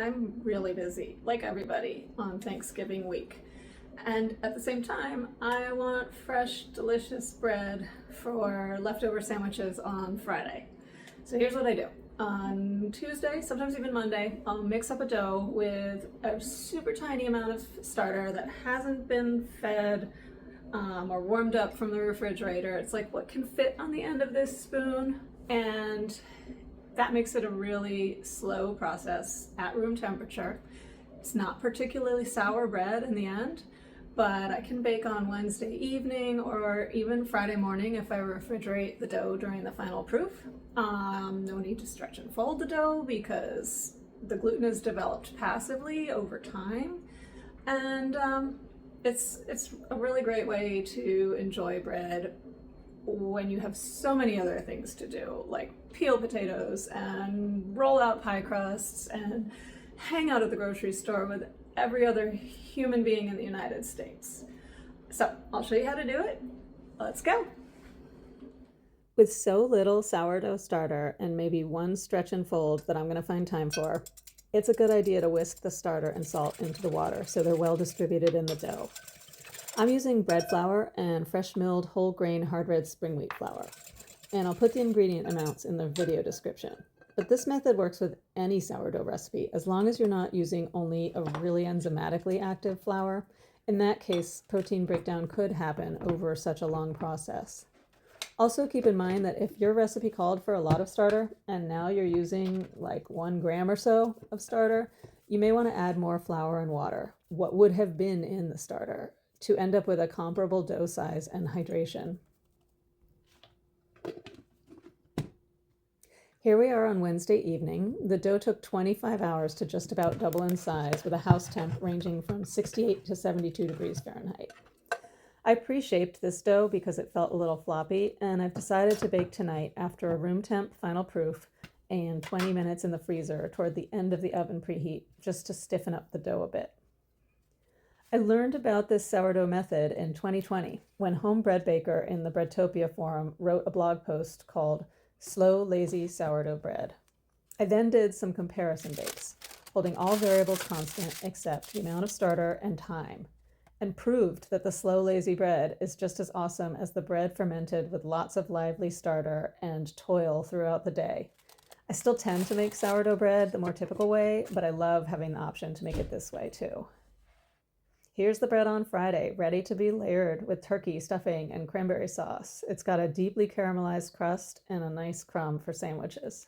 I'm really busy, like everybody, on Thanksgiving week. And at the same time, I want fresh, delicious bread for leftover sandwiches on Friday. So here's what I do. On Tuesday, sometimes even Monday, I'll mix up a dough with a super tiny amount of starter that hasn't been fed or warmed up from the refrigerator. It's like what can fit on the end of this spoon, and that makes it a really slow process at room temperature. It's not particularly sour bread in the end, but I can bake on Wednesday evening or even Friday morning if I refrigerate the dough during the final proof. No need to stretch and fold the dough because the gluten is developed passively over time. And it's a really great way to enjoy bread when you have so many other things to do, like peel potatoes and roll out pie crusts and hang out at the grocery store with every other human being in the United States. So I'll show you how to do it. Let's go. With so little sourdough starter and maybe one stretch and fold that I'm going to find time for, it's a good idea to whisk the starter and salt into the water so they're well distributed in the dough. I'm using bread flour and fresh milled whole grain hard red spring wheat flour, and I'll put the ingredient amounts in the video description. But this method works with any sourdough recipe as long as you're not using only a really enzymatically active flour. In that case, protein breakdown could happen over such a long process. Also keep in mind that if your recipe called for a lot of starter and now you're using like 1 gram or so of starter, you may want to add more flour and water, what would have been in the starter, to end up with a comparable dough size and hydration. Here we are on Wednesday evening. The dough took 25 hours to just about double in size with a house temp ranging from 68 to 72 degrees Fahrenheit. I pre-shaped this dough because it felt a little floppy, and I've decided to bake tonight after a room temp final proof and 20 minutes in the freezer toward the end of the oven preheat, just to stiffen up the dough a bit. I learned about this sourdough method in 2020 when home bread baker in the Breadtopia forum wrote a blog post called Slow Lazy Sourdough Bread. I then did some comparison bakes, holding all variables constant except the amount of starter and time, and proved that the slow lazy bread is just as awesome as the bread fermented with lots of lively starter and toil throughout the day. I still tend to make sourdough bread the more typical way, but I love having the option to make it this way too. Here's the bread on Friday, ready to be layered with turkey, stuffing, and cranberry sauce. It's got a deeply caramelized crust and a nice crumb for sandwiches.